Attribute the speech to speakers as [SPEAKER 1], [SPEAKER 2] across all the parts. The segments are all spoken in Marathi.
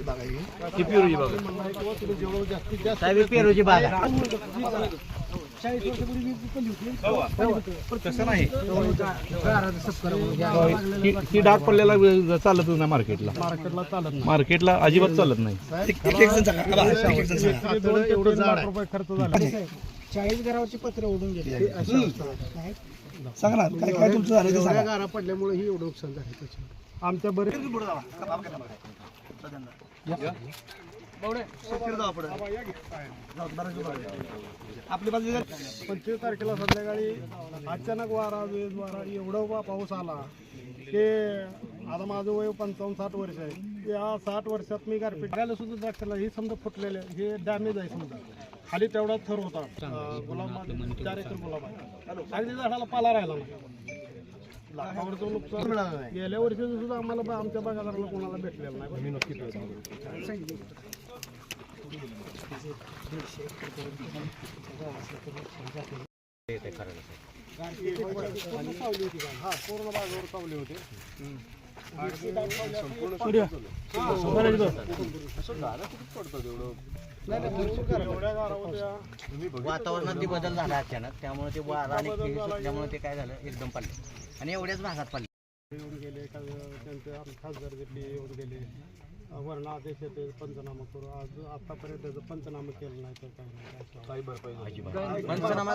[SPEAKER 1] बाग आहे
[SPEAKER 2] ही पेरूची बाग आहे.
[SPEAKER 1] जेवढं जास्तीत जास्त
[SPEAKER 3] साहेब पेरूची बाग आहे.
[SPEAKER 1] 40 वर्षापूर्वी पडली होती.
[SPEAKER 2] तसं नाही
[SPEAKER 1] मार्केटला
[SPEAKER 2] ही डाग पडलेला चालत नाही मार्केटला
[SPEAKER 1] चालत नाही.
[SPEAKER 2] मार्केटला अजिबात चालत नाही.
[SPEAKER 1] एवढं लाख रुपये खर्च झाला. 40 घरावरची पत्रे उडून गेली.
[SPEAKER 3] सांगा ना काय काय तुमचं झालं ते सांगा.
[SPEAKER 1] गारा पडल्यामुळे ही एवढं नुकसान झालं त्याच्यावर. आमच्या बरेच
[SPEAKER 3] आपली बाजू
[SPEAKER 1] 25 तारखेला संध्याकाळी अचानक वारा वेज वारा एवढा पाऊस आला की आता माझं वय 55-60 वर्ष आहे. या 60 वर्षात मी गारपीट बघायला सुद्धा द्राक्षाला ही समजा फुटलेले हे डॅमेज आहे समजा. खाली तेवढा थर होता. गुलाब 4 एकर गुलाब आहे. अगदी झाडाला पाला राहिला नाही. लाखावरचं नुकसान गेल्या वर्षी सुद्धा आम्हाला आमच्या बागायदाराला कोणाला भेटलेलं नाही. मी नक्की पूर्ण सावली होती का? हा पूर्ण बागावर सावली होती.
[SPEAKER 3] वातावरणात बदल झाला अचानक, त्यामुळे ते वारा आणि त्यामुळे ते काय झालं एकदम पडले आणि एवढ्याच भागात पडले.
[SPEAKER 1] येऊन गेले त्यांचे खासदार घेतले येऊन गेले वर्ण आदेश येते पंचनामा करू. आज आतापर्यंत त्याचं पंचनामा केलं नाही तर काय
[SPEAKER 3] पंचनामा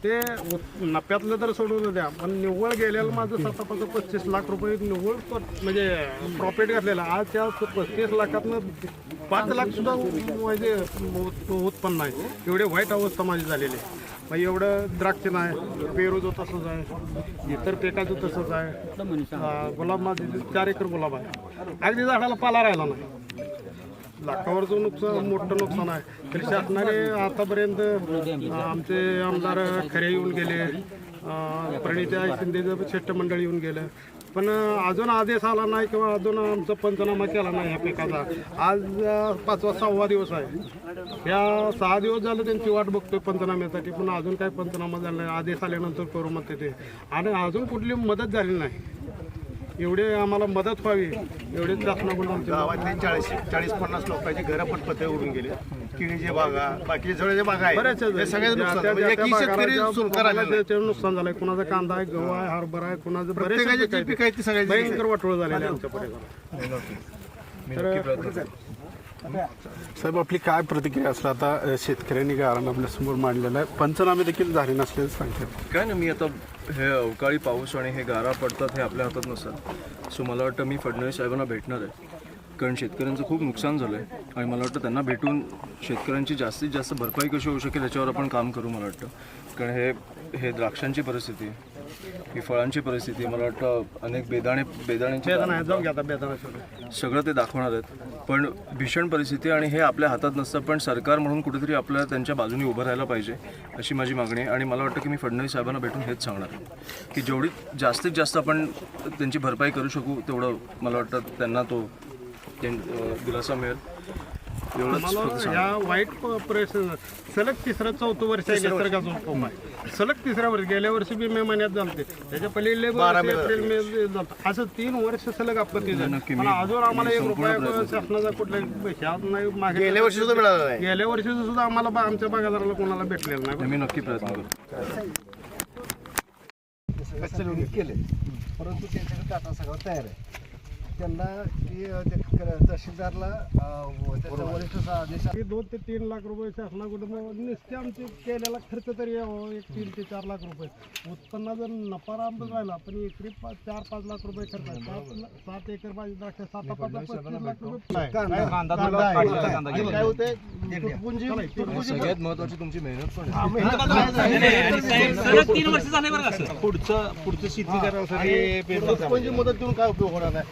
[SPEAKER 1] ते नफ्यातलं तर सोडून द्या, पण निव्वळ गेलेलं माझं 25 लाख रुपये निव्वळ म्हणजे प्रॉफिट घातलेलं. आज त्या 35 लाखातनं 5 लाख सुद्धा म्हणजे उत्पन्न आहे. एवढे वाईट अवस्था माझी झालेली आहे. मग एवढं द्राक्ष नाही, पेरूचं तसंच आहे, इतर पिकाचं तसंच आहे. गुलाब माझे 4 एकर गुलाब आहे. अगदी झाडाला पाला राहिला नाही. लाखावरचं नुकसान मोठं नुकसान आहे. तरी शासनाने आतापर्यंत आमचे आमदार खरे येऊन गेले, प्रणिता शिंदेचं शिष्टमंडळ येऊन गेलं, पण अजून आदेश आला नाही किंवा अजून आमचा पंचनामा केला नाही ह्या पिकाचा. आज 5वा-6वा दिवस आहे. या 6 दिवस झालं त्यांची वाट बघतोय पंचनाम्यासाठी, पण अजून काही पंचनामा झाला नाही. आदेश आल्यानंतर करू म्हणते ते, आणि अजून कुठली मदत झाली नाही. एवढे आम्हाला मदत व्हावी एवढे शासनाकडून आमच्या
[SPEAKER 4] गावातले 40-50 लोकांची घरं पण पत्रे उडून गेले. केळीचे बागा, बाकीचे सगळे बागा आहेत,
[SPEAKER 1] बरेच
[SPEAKER 4] हे सगळ्याचं नुकसान. म्हणजे एक शेतकरी सुरकार आलेला आहे.
[SPEAKER 1] नुकसान झालंय. कुणाचा कांदा आहे, गहू आहे, हरभरा आहे, कुणाचं
[SPEAKER 4] प्रत्येकाची जी
[SPEAKER 1] बरेच
[SPEAKER 4] पिकं आहेत ती सगळ्याची
[SPEAKER 1] भयंकर वाटोळ झालेलं आहे आमच्या परिसरात.
[SPEAKER 5] साहेब आपली काय प्रतिक्रिया असणार? आता शेतकऱ्यांनी गारण आपल्यासमोर मांडलेलं आहे, पंचनामे देखील झाले नसल्याचं सांगतात.
[SPEAKER 6] काय ना, मी आता हे अवकाळी पाऊस आणि हे गारा पडतात हे आपल्या हातात नसतात. सो मला वाटतं मी फडणवीस साहेबांना भेटणार आहे, कारण शेतकऱ्यांचं खूप नुकसान झालं आहे आणि मला वाटतं त्यांना भेटून शेतकऱ्यांची जास्तीत जास्त भरपाई कशी होऊ शकेल याच्यावर आपण काम करू. मला वाटतं कारण हे द्राक्षांची परिस्थिती, ही फळांची परिस्थिती, मला वाटतं अनेक बेदाण्यांची सगळं ते दाखवणार आहेत. पण भीषण परिस्थिती आणि हे आपल्या हातात नसतं, पण सरकार म्हणून कुठेतरी आपल्याला त्यांच्या बाजूने उभं राहायला पाहिजे अशी माझी मागणी आहे. आणि मला वाटतं की मी फडणवीस साहेबांना भेटून हेच सांगणार आहे की जेवढी जास्तीत जास्त आपण त्यांची भरपाई करू शकू तेवढं मला वाटतं त्यांना तो दिलासा मिळेल.
[SPEAKER 1] मला या वाईट परिस्थिती सलग 3-4 वर्ष आहे निसर्गाचा हुकूम आहे. सलग 3ऱ्या वर्ष, गेल्या वर्षी बी मे महिन्यात झालते, त्याच्या पहिले एप्रिल मे झालं. असं 3 वर्ष सलग आपत्ती झाली. पण अजून आम्हाला 1 रुपया शासनाचा कुठल्याही पैशात नाही. मागे
[SPEAKER 4] गेल्या वर्षी सुद्धा मिळाला नाही.
[SPEAKER 1] गेल्या वर्षी सुद्धा आम्हाला आमच्या बागायदाराला कोणाला भेटलेलं नाही.
[SPEAKER 6] मी नक्की प्रयत्न करतो.
[SPEAKER 3] केले परंतु त्यांच्याकडे आता सगळं तयार आहे. त्यांना की तहसीलदारला त्याचा वरिष्ठ आदेश
[SPEAKER 1] 2 ते 3 लाख रुपये शासनाकडून नुसते आमचे केलेला खर्च तरी यावं 1 3 ते 4 लाख रुपये. उत्पन्न जर नफा रामच राहिला पण एकरी 4-5 लाख रुपये खर्च आहे. 7 एकर भाजी द्राक्ष 7-5 लाख रुपये.
[SPEAKER 4] काय होते
[SPEAKER 6] सगळ्यात महत्वाची तुमची मेहनत पण आहे.
[SPEAKER 2] पुढचं शेती करायसाठी
[SPEAKER 4] मदत देऊन काय उपयोग होणार नाही.